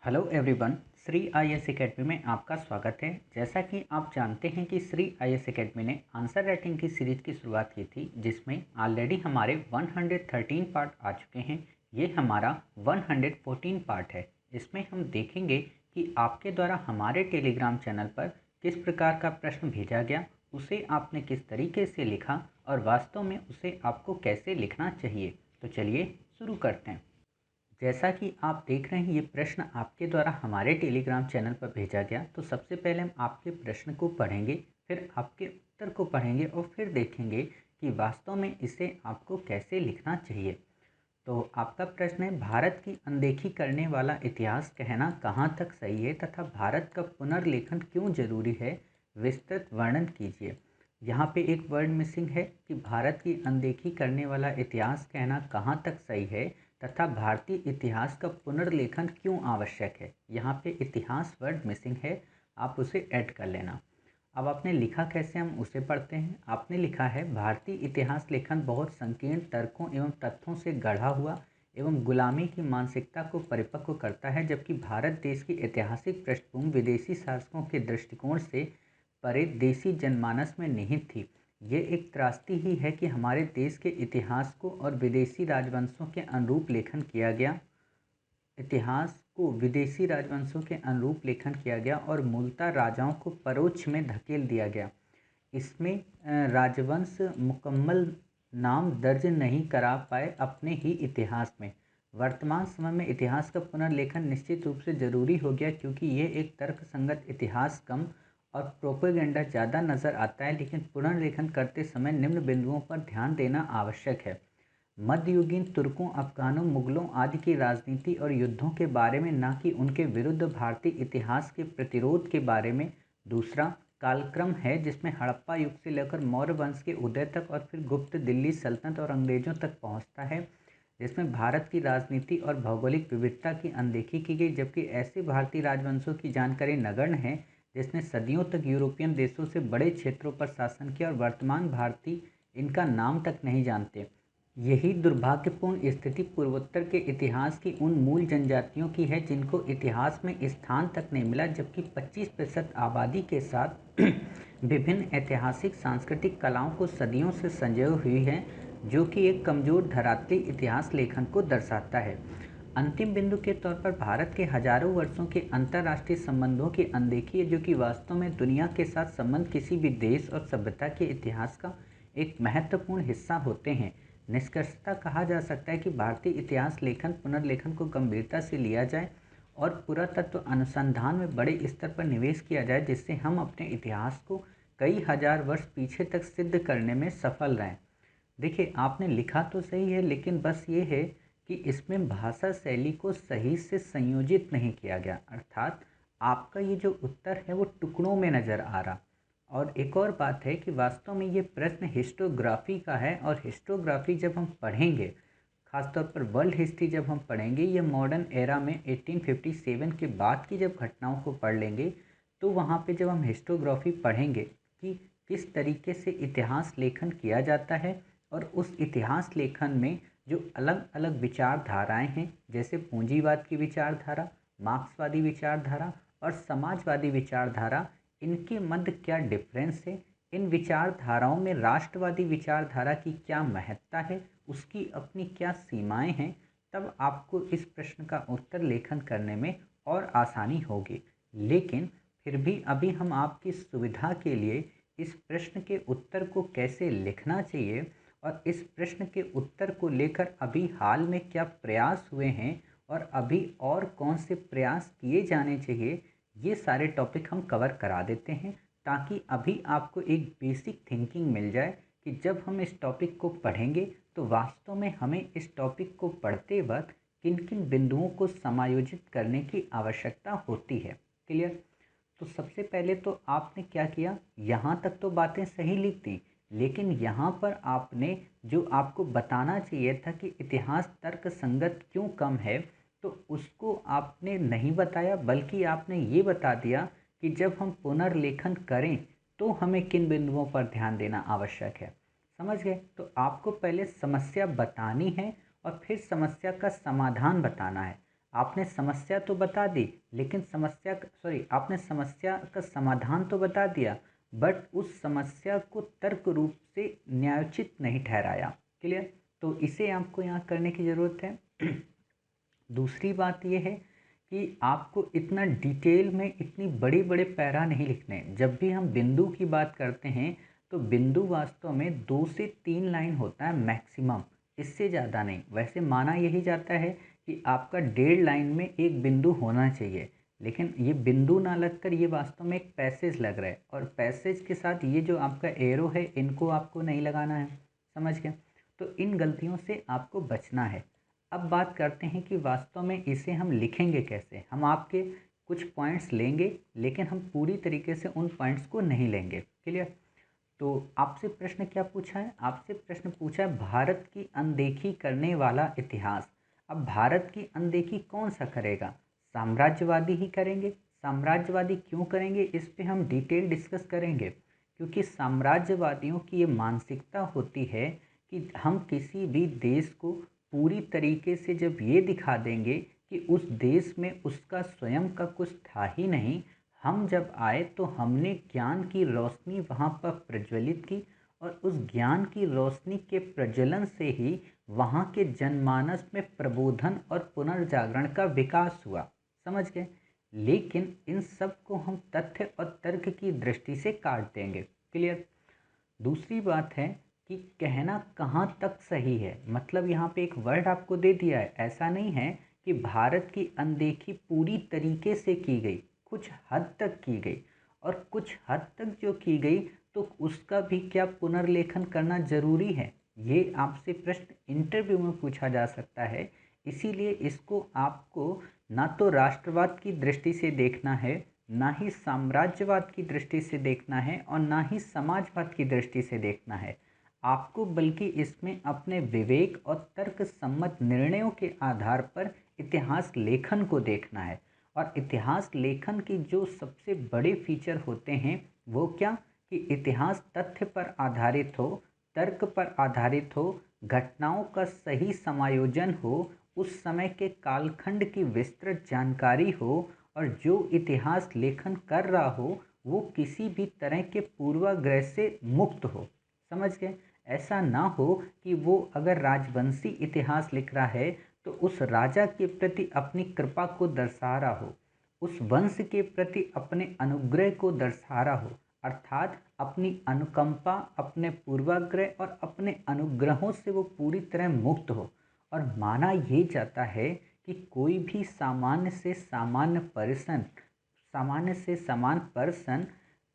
Hello everyone, Shri IAS academy में आपका स्वागत है। जैसा कि आप जानते हैं कि श्री आईएएस एकेडमी ने आंसर राइटिंग की सीरीज की शुरुआत की थी, जिसमें ऑलरेडी हमारे 113 पार्ट आ चुके हैं। ये हमारा 114 पार्ट है। इसमें हम देखेंगे कि आपके द्वारा हमारे टेलीग्राम चैनल पर किस प्रकार का प्रश्न भेजा गया, उसे आपने किस तरीके से लिखा और वास्तव में उसे आपको कैसे लिखना चाहिए। तो चलिए शुरू करते हैं। जैसा कि आप देख रहे हैं, ये प्रश्न आपके द्वारा हमारे टेलीग्राम चैनल पर भेजा गया। तो सबसे पहले हम आपके प्रश्न को पढ़ेंगे, फिर आपके उत्तर को पढ़ेंगे और फिर देखेंगे कि वास्तव में इसे आपको कैसे लिखना चाहिए। तो आपका प्रश्न है, भारत की अनदेखी करने वाला इतिहास कहना कहाँ तक सही है तथा भारत का पुनर्लेखन क्यों जरूरी है, विस्तृत वर्णन कीजिए। यहाँ पे एक वर्ड मिसिंग है कि भारत की अनदेखी करने वाला इतिहास कहना कहाँ तक सही है तथा भारतीय इतिहास का पुनर्लेखन क्यों आवश्यक है। यहाँ पे इतिहास वर्ड मिसिंग है, आप उसे ऐड कर लेना। अब आपने लिखा कैसे, हम उसे पढ़ते हैं। आपने लिखा है, भारतीय इतिहास लेखन बहुत संकीर्ण तर्कों एवं तथ्यों से गढ़ा हुआ एवं गुलामी की मानसिकता को परिपक्व करता है, जबकि भारत देश की ऐतिहासिक पृष्ठभूमि विदेशी शासकों के दृष्टिकोण से परे देशी जनमानस में निहित थी। ये एक त्रासदी ही है कि हमारे देश के इतिहास को और विदेशी राजवंशों के अनुरूप लेखन किया गया इतिहास को विदेशी राजवंशों के अनुरूप लेखन किया गया और मूलतः राजाओं को परोक्ष में धकेल दिया गया। इसमें राजवंश मुकम्मल नाम दर्ज नहीं करा पाए अपने ही इतिहास में। वर्तमान समय में इतिहास का पुनर्लेखन निश्चित रूप से जरूरी हो गया, क्योंकि ये एक तर्कसंगत इतिहास कम और प्रोपेगेंडा ज़्यादा नज़र आता है। लेकिन पुनर्लेखन करते समय निम्न बिंदुओं पर ध्यान देना आवश्यक है। मध्ययुगीन तुर्कों, अफगानों, मुगलों आदि की राजनीति और युद्धों के बारे में, ना कि उनके विरुद्ध भारतीय इतिहास के प्रतिरोध के बारे में। दूसरा कालक्रम है जिसमें हड़प्पा युग से लेकर मौर्य वंश के उदय तक और फिर गुप्त दिल्ली सल्तनत और अंग्रेजों तक पहुंचता है, जिसमें भारत की राजनीति और भौगोलिक विविधता की अनदेखी की गई, जबकि ऐसे भारतीय राजवंशों की जानकारी नगण्य है जिसने सदियों तक यूरोपियन देशों से बड़े क्षेत्रों पर शासन किया और वर्तमान भारतीय इनका नाम तक नहीं जानते। यही दुर्भाग्यपूर्ण स्थिति पूर्वोत्तर के इतिहास की उन मूल जनजातियों की है जिनको इतिहास में स्थान तक नहीं मिला, जबकि 25% आबादी के साथ विभिन्न ऐतिहासिक सांस्कृतिक कलाओं को सदियों से संजोए हुई है, जो कि एक कमजोर धरातली इतिहास लेखन को दर्शाता है। अंतिम बिंदु के तौर पर भारत के हजारों वर्षों के अंतर्राष्ट्रीय संबंधों की अनदेखी है, जो कि वास्तव में दुनिया के साथ संबंध किसी भी देश और सभ्यता के इतिहास का एक महत्वपूर्ण हिस्सा होते हैं। निष्कर्षतः कहा जा सकता है कि भारतीय इतिहास लेखन पुनर्लेखन को गंभीरता से लिया जाए और पुरातत्व अनुसंधान में बड़े स्तर पर निवेश किया जाए, जिससे हम अपने इतिहास को कई हजार वर्ष पीछे तक सिद्ध करने में सफल रहें। देखिए, आपने लिखा तो सही है, लेकिन बस ये है कि इसमें भाषा शैली को सही से संयोजित नहीं किया गया, अर्थात आपका ये जो उत्तर है वो टुकड़ों में नज़र आ रहा। और एक और बात है कि वास्तव में ये प्रश्न हिस्टोग्राफी का है, और हिस्टोग्राफी जब हम पढ़ेंगे, खासतौर पर वर्ल्ड हिस्ट्री जब हम पढ़ेंगे, ये मॉडर्न एरा में 1857 के बाद की जब घटनाओं को पढ़ लेंगे, तो वहाँ पे जब हम हिस्टोग्राफी पढ़ेंगे कि किस तरीके से इतिहास लेखन किया जाता है और उस इतिहास लेखन में जो अलग अलग विचारधाराएं हैं, जैसे पूंजीवाद की विचारधारा, मार्क्सवादी विचारधारा और समाजवादी विचारधारा, इनके मध्य क्या डिफरेंस है, इन विचारधाराओं में राष्ट्रवादी विचारधारा की क्या महत्ता है, उसकी अपनी क्या सीमाएं हैं, तब आपको इस प्रश्न का उत्तर लेखन करने में और आसानी होगी। लेकिन फिर भी अभी हम आपकी सुविधा के लिए इस प्रश्न के उत्तर को कैसे लिखना चाहिए और इस प्रश्न के उत्तर को लेकर अभी हाल में क्या प्रयास हुए हैं और अभी और कौन से प्रयास किए जाने चाहिए, ये सारे टॉपिक हम कवर करा देते हैं, ताकि अभी आपको एक बेसिक थिंकिंग मिल जाए कि जब हम इस टॉपिक को पढ़ेंगे तो वास्तव में हमें इस टॉपिक को पढ़ते वक्त किन किन बिंदुओं को समायोजित करने की आवश्यकता होती है। क्लियर? तो सबसे पहले तो आपने क्या किया, यहाँ तक तो बातें सही लिख दी, लेकिन यहाँ पर आपने जो आपको बताना चाहिए था कि इतिहास तर्क संगत क्यों कम है, तो उसको आपने नहीं बताया, बल्कि आपने ये बता दिया कि जब हम पुनर्लेखन करें तो हमें किन बिंदुओं पर ध्यान देना आवश्यक है। समझ गए? तो आपको पहले समस्या बतानी है और फिर समस्या का समाधान बताना है। आपने समस्या तो बता दी, लेकिन आपने समस्या का समाधान तो बता दिया, बट उस समस्या को तर्क रूप से न्यायोचित नहीं ठहराया। क्लियर? तो इसे आपको यहाँ करने की ज़रूरत है। दूसरी बात यह है कि आपको इतना डिटेल में इतनी बड़े बड़े पैरा नहीं लिखने। जब भी हम बिंदु की बात करते हैं तो बिंदु वास्तव में 2 से 3 लाइन होता है मैक्सिमम, इससे ज़्यादा नहीं। वैसे माना यही जाता है कि आपका 1.5 लाइन में एक बिंदु होना चाहिए, लेकिन ये बिंदु ना लगकर ये वास्तव में एक पैसेज लग रहा है, और पैसेज के साथ ये जो आपका एरो है इनको आपको नहीं लगाना है। समझ गए? तो इन गलतियों से आपको बचना है। अब बात करते हैं कि वास्तव में इसे हम लिखेंगे कैसे। हम आपके कुछ पॉइंट्स लेंगे, लेकिन हम पूरी तरीके से उन पॉइंट्स को नहीं लेंगे। क्लियर? तो आपसे प्रश्न क्या पूछा है? आपसे प्रश्न पूछा है भारत की अनदेखी करने वाला इतिहास। अब भारत की अनदेखी कौन सा करेगा? साम्राज्यवादी ही करेंगे। साम्राज्यवादी क्यों करेंगे, इस पे हम डिटेल डिस्कस करेंगे। क्योंकि साम्राज्यवादियों की ये मानसिकता होती है कि हम किसी भी देश को पूरी तरीके से जब ये दिखा देंगे कि उस देश में उसका स्वयं का कुछ था ही नहीं, हम जब आए तो हमने ज्ञान की रोशनी वहाँ पर प्रज्वलित की, और उस ज्ञान की रोशनी के प्रज्वलन से ही वहाँ के जनमानस में प्रबोधन और पुनर्जागरण का विकास हुआ। समझ गए? लेकिन इन सब को हम तथ्य और तर्क की दृष्टि से काट देंगे। क्लियर? दूसरी बात है कि कहना कहाँ तक सही है। मतलब यहाँ पे एक वर्ड आपको दे दिया है, ऐसा नहीं है कि भारत की अनदेखी पूरी तरीके से की गई, कुछ हद तक की गई, और कुछ हद तक जो की गई तो उसका भी क्या पुनर्लेखन करना जरूरी है, ये आपसे प्रश्न इंटरव्यू में पूछा जा सकता है। इसीलिए इसको आपको ना तो राष्ट्रवाद की दृष्टि से देखना है, ना ही साम्राज्यवाद की दृष्टि से देखना है, और ना ही समाजवाद की दृष्टि से देखना है। आपको बल्कि इसमें अपने विवेक और तर्क सम्मत निर्णयों के आधार पर इतिहास लेखन को देखना है। और इतिहास लेखन की जो सबसे बड़े फीचर होते हैं वो क्या, कि इतिहास तथ्य पर आधारित हो, तर्क पर आधारित हो, घटनाओं का सही समायोजन हो, उस समय के कालखंड की विस्तृत जानकारी हो, और जो इतिहास लेखन कर रहा हो वो किसी भी तरह के पूर्वाग्रह से मुक्त हो। समझ गए? ऐसा ना हो कि वो अगर राजवंशी इतिहास लिख रहा है तो उस राजा के प्रति अपनी कृपा को दर्शा रहा हो, उस वंश के प्रति अपने अनुग्रह को दर्शा रहा हो, अर्थात अपनी अनुकंपा, अपने पूर्वाग्रह और अपने अनुग्रहों से वो पूरी तरह मुक्त हो। और माना ये जाता है कि कोई भी सामान्य से समान पर्सन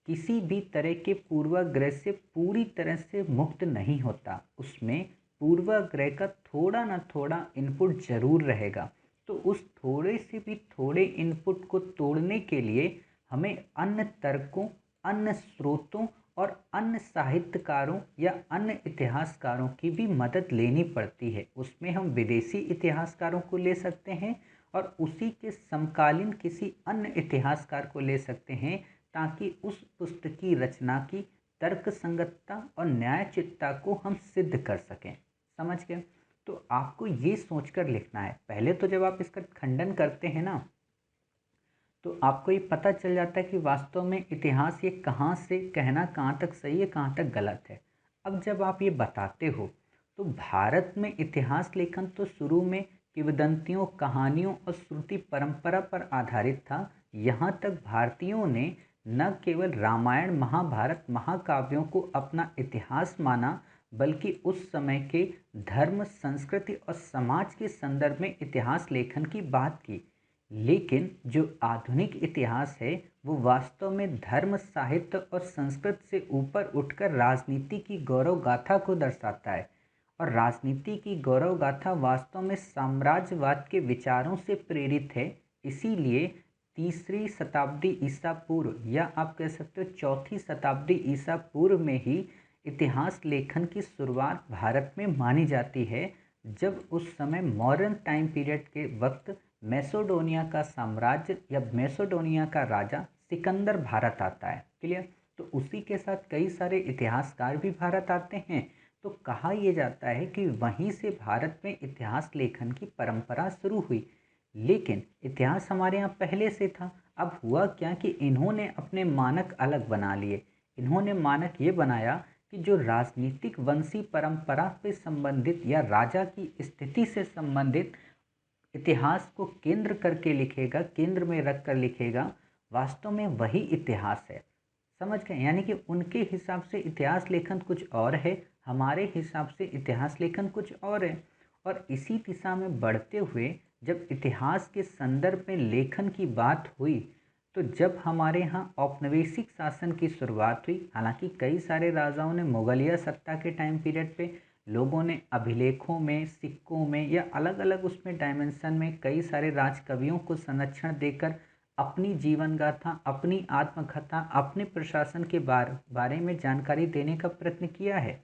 किसी भी तरह के पूर्वाग्रह से पूरी तरह से मुक्त नहीं होता। उसमें पूर्वाग्रह का थोड़ा ना थोड़ा इनपुट जरूर रहेगा। तो उस थोड़े से भी थोड़े इनपुट को तोड़ने के लिए हमें अन्य तर्कों, अन्य स्रोतों और अन्य साहित्यकारों या अन्य इतिहासकारों की भी मदद लेनी पड़ती है। उसमें हम विदेशी इतिहासकारों को ले सकते हैं और उसी के समकालीन किसी अन्य इतिहासकार को ले सकते हैं, ताकि उस पुस्तक की रचना की तर्क संगतता और न्यायचितता को हम सिद्ध कर सकें। समझ गए? तो आपको ये सोचकर लिखना है। पहले तो जब आप इसका खंडन करते हैं ना, तो आपको ये पता चल जाता है कि वास्तव में इतिहास ये कहाँ से कहना कहाँ तक सही है, कहाँ तक गलत है। अब जब आप ये बताते हो तो भारत में इतिहास लेखन तो शुरू में किंवदंतियों, कहानियों और श्रुति परंपरा पर आधारित था। यहाँ तक भारतीयों ने न केवल रामायण, महाभारत, महाकाव्यों को अपना इतिहास माना, बल्कि उस समय के धर्म, संस्कृति और समाज के संदर्भ में इतिहास लेखन की बात की। लेकिन जो आधुनिक इतिहास है वो वास्तव में धर्म, साहित्य और संस्कृति से ऊपर उठकर राजनीति की गौरव गाथा को दर्शाता है। और राजनीति की गौरव गाथा वास्तव में साम्राज्यवाद के विचारों से प्रेरित है। इसीलिए 3री शताब्दी ईसा पूर्व, या आप कह सकते हो 4थी शताब्दी ईसा पूर्व में ही इतिहास लेखन की शुरुआत भारत में मानी जाती है, जब उस समय मॉडर्न टाइम पीरियड के वक्त मैसेडोनिया का साम्राज्य या मैसेडोनिया का राजा सिकंदर भारत आता है। क्लियर? तो उसी के साथ कई सारे इतिहासकार भी भारत आते हैं। तो कहा यह जाता है कि वहीं से भारत में इतिहास लेखन की परंपरा शुरू हुई। लेकिन इतिहास हमारे यहाँ पहले से था। अब हुआ क्या कि इन्होंने अपने मानक अलग बना लिए। इन्होंने मानक ये बनाया कि जो राजनीतिक वंशी परंपरा से संबंधित या राजा की स्थिति से संबंधित इतिहास को केंद्र करके लिखेगा, केंद्र में रख कर लिखेगा, वास्तव में वही इतिहास है। समझ गए? यानी कि उनके हिसाब से इतिहास लेखन कुछ और है, हमारे हिसाब से इतिहास लेखन कुछ और है। और इसी दिशा में बढ़ते हुए जब इतिहास के संदर्भ में लेखन की बात हुई, तो जब हमारे यहाँ औपनिवेशिक शासन की शुरुआत हुई, हालांकि कई सारे राजाओं ने मुगलिया सत्ता के टाइम पीरियड पे लोगों ने अभिलेखों में, सिक्कों में या अलग अलग उसमें डायमेंशन में कई सारे राजकवियों को संरक्षण देकर अपनी जीवन गाथा, अपनी आत्मकथा, अपने प्रशासन के बारे में जानकारी देने का प्रयत्न किया है।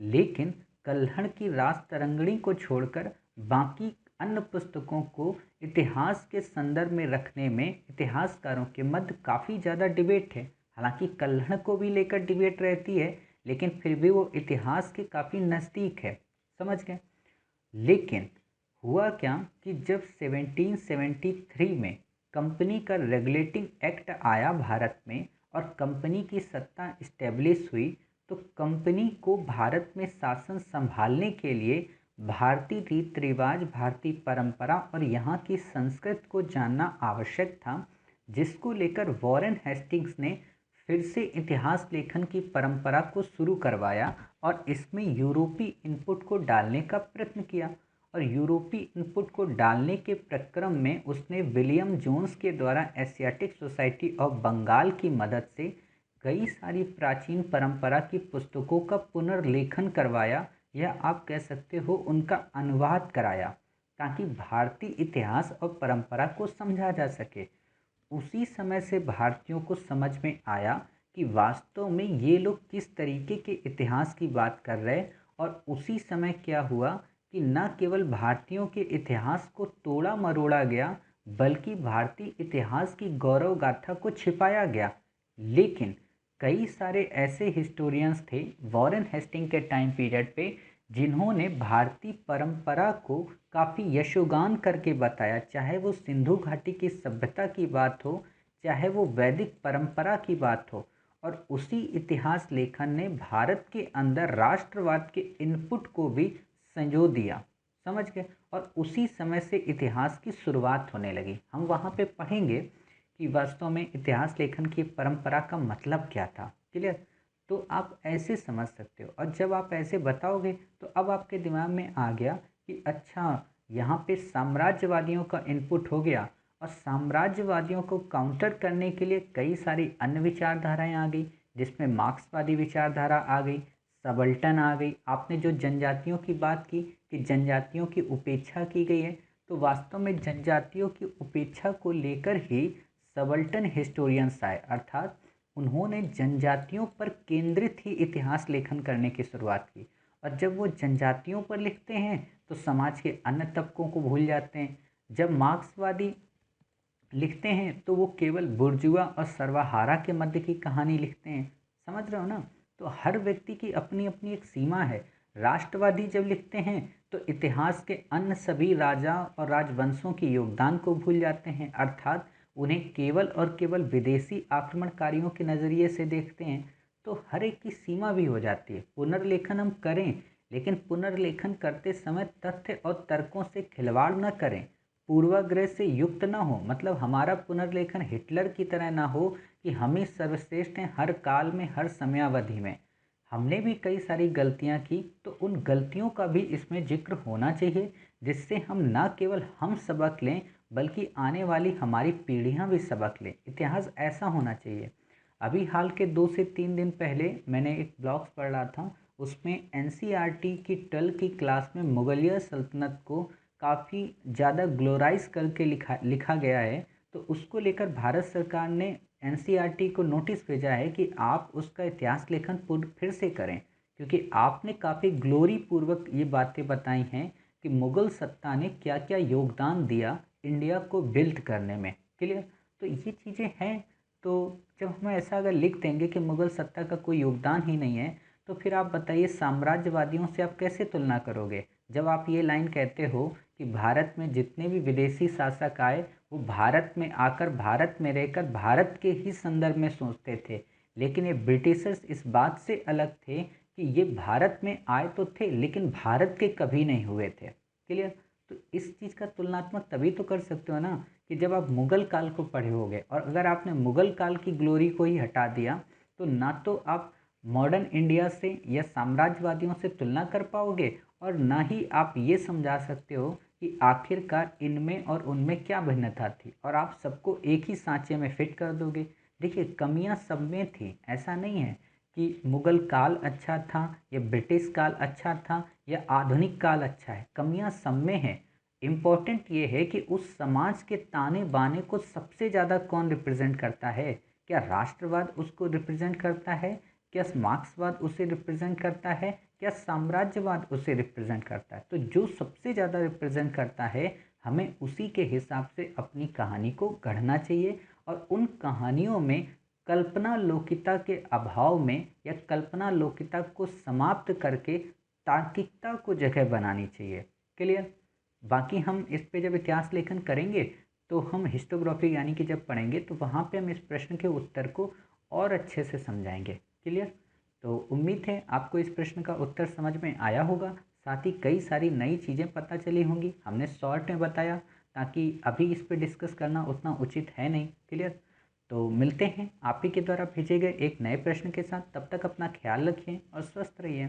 लेकिन कल्हड़ की राज तरंगिणी को छोड़कर बाकी अन्य पुस्तकों को इतिहास के संदर्भ में रखने में इतिहासकारों के मध्य काफ़ी ज़्यादा डिबेट है। हालांकि कल्हड़ को भी लेकर डिबेट रहती है, लेकिन फिर भी वो इतिहास के काफ़ी नज़दीक है। समझ गए? लेकिन हुआ क्या कि जब 1773 में कंपनी का रेगुलेटिंग एक्ट आया भारत में और कंपनी की सत्ता इस्टेब्लिश हुई, तो कंपनी को भारत में शासन संभालने के लिए भारतीय रीति रिवाज, भारतीय परंपरा और यहाँ की संस्कृति को जानना आवश्यक था, जिसको लेकर वॉरेन हेस्टिंग्स ने फिर से इतिहास लेखन की परंपरा को शुरू करवाया और इसमें यूरोपीय इनपुट को डालने का प्रयत्न किया। और यूरोपीय इनपुट को डालने के प्रक्रम में उसने विलियम जोन्स के द्वारा एशियाटिक सोसाइटी ऑफ बंगाल की मदद से कई सारी प्राचीन परंपरा की पुस्तकों का पुनर्लेखन करवाया, या आप कह सकते हो उनका अनुवाद कराया, ताकि भारतीय इतिहास और परंपरा को समझा जा सके। उसी समय से भारतीयों को समझ में आया कि वास्तव में ये लोग किस तरीके के इतिहास की बात कर रहे हैं। और उसी समय क्या हुआ कि न केवल भारतीयों के इतिहास को तोड़ा मरोड़ा गया, बल्कि भारतीय इतिहास की गौरव गाथा को छिपाया गया। लेकिन कई सारे ऐसे हिस्टोरियंस थे वॉरेन हेस्टिंग के टाइम पीरियड पे, जिन्होंने भारतीय परंपरा को काफ़ी यशोगान करके बताया, चाहे वो सिंधु घाटी की सभ्यता की बात हो, चाहे वो वैदिक परंपरा की बात हो। और उसी इतिहास लेखन ने भारत के अंदर राष्ट्रवाद के इनपुट को भी संजो दिया। समझ गए? और उसी समय से इतिहास की शुरुआत होने लगी। हम वहाँ पे पढ़ेंगे कि वास्तव में इतिहास लेखन की परंपरा का मतलब क्या था। क्लियर? तो आप ऐसे समझ सकते हो। और जब आप ऐसे बताओगे तो अब आपके दिमाग में आ गया कि अच्छा, यहाँ पे साम्राज्यवादियों का इनपुट हो गया, और साम्राज्यवादियों को काउंटर करने के लिए कई सारी अन्य विचारधाराएं आ गई, जिसमें मार्क्सवादी विचारधारा आ गई, सबल्टन आ गई। आपने जो जनजातियों की बात की कि जनजातियों की उपेक्षा की गई है, तो वास्तव में जनजातियों की उपेक्षा को लेकर ही सबल्टन हिस्टोरियंस आए, अर्थात उन्होंने जनजातियों पर केंद्रित ही इतिहास लेखन करने की शुरुआत की। और जब वो जनजातियों पर लिखते हैं तो समाज के अन्य तबकों को भूल जाते हैं। जब मार्क्सवादी लिखते हैं तो वो केवल बुर्जुआ और सर्वहारा के मध्य की कहानी लिखते हैं। समझ रहे हो ना? तो हर व्यक्ति की अपनी अपनी एक सीमा है। राष्ट्रवादी जब लिखते हैं तो इतिहास के अन्य सभी राजा और राजवंशों के योगदान को भूल जाते हैं, अर्थात उन्हें केवल और केवल विदेशी आक्रमणकारियों के नज़रिए से देखते हैं। तो हर एक की सीमा भी हो जाती है। पुनर्लेखन हम करें, लेकिन पुनर्लेखन करते समय तथ्य और तर्कों से खिलवाड़ न करें, पूर्वाग्रह से युक्त ना हो। मतलब हमारा पुनर्लेखन हिटलर की तरह ना हो कि हम ही सर्वश्रेष्ठ हैं हर काल में, हर समयावधि में। हमने भी कई सारी गलतियां की, तो उन गलतियों का भी इसमें जिक्र होना चाहिए, जिससे हम ना केवल हम सबक लें, बल्कि आने वाली हमारी पीढ़ियां भी सबक लें। इतिहास ऐसा होना चाहिए। अभी हाल के 2 से 3 दिन पहले मैंने एक ब्लॉग्स पढ़ रहा था, उसमें एनसीईआरटी की 12 की क्लास में मुगलिया सल्तनत को काफ़ी ज़्यादा ग्लोराइज करके लिखा लिखा गया है। तो उसको लेकर भारत सरकार ने एनसीईआरटी को नोटिस भेजा है कि आप उसका इतिहास लेखन फिर से करें, क्योंकि आपने काफ़ी ग्लोरी पूर्वक ये बातें बताई हैं कि मुग़ल सत्ता ने क्या क्या योगदान दिया इंडिया को बिल्ड करने में। क्लियर? तो ये चीज़ें हैं। तो जब हम ऐसा अगर लिख देंगे कि मुग़ल सत्ता का कोई योगदान ही नहीं है, तो फिर आप बताइए साम्राज्यवादियों से आप कैसे तुलना करोगे? जब आप ये लाइन कहते हो कि भारत में जितने भी विदेशी शासक आए वो भारत में आकर भारत में रहकर भारत के ही संदर्भ में सोचते थे, लेकिन ये ब्रिटिशर्स इस बात से अलग थे कि ये भारत में आए तो थे लेकिन भारत के कभी नहीं हुए थे। क्लियर? तो इस चीज़ का तुलनात्मक तभी तो कर सकते हो ना कि जब आप मुगल काल को पढ़े होगे, और अगर आपने मुगल काल की ग्लोरी को ही हटा दिया तो ना तो आप मॉडर्न इंडिया से या साम्राज्यवादियों से तुलना कर पाओगे और ना ही आप ये समझा सकते हो कि आखिरकार इनमें और उनमें क्या भिन्नता थी, और आप सबको एक ही सांचे में फिट कर दोगे। देखिए, कमियां सब में थी, ऐसा नहीं है कि मुगल काल अच्छा था या ब्रिटिश काल अच्छा था या आधुनिक काल अच्छा है, कमियां सब में है। इम्पोर्टेंट ये है कि उस समाज के ताने बाने को सबसे ज़्यादा कौन रिप्रेजेंट करता है। क्या राष्ट्रवाद उसको रिप्रेजेंट करता है? क्या मार्क्सवाद उसे रिप्रेजेंट करता है? क्या साम्राज्यवाद उसे रिप्रेजेंट करता है? तो जो सबसे ज़्यादा रिप्रेजेंट करता है, हमें उसी के हिसाब से अपनी कहानी को गढ़ना चाहिए, और उन कहानियों में कल्पना लोकिता के अभाव में या कल्पना लोकिता को समाप्त करके तार्किकता को जगह बनानी चाहिए। क्लियर? बाकी हम इस पे जब इतिहास लेखन करेंगे तो हम हिस्टोग्राफी यानी कि जब पढ़ेंगे तो वहाँ पे हम इस प्रश्न के उत्तर को और अच्छे से समझाएंगे। क्लियर? तो उम्मीद है आपको इस प्रश्न का उत्तर समझ में आया होगा, साथ ही कई सारी नई चीज़ें पता चली होंगी। हमने शॉर्ट में बताया ताकि अभी इस पे डिस्कस करना उतना उचित है नहीं। क्लियर? तो मिलते हैं आप ही के द्वारा भेजे गए एक नए प्रश्न के साथ। तब तक अपना ख्याल रखिए और स्वस्थ रहिए।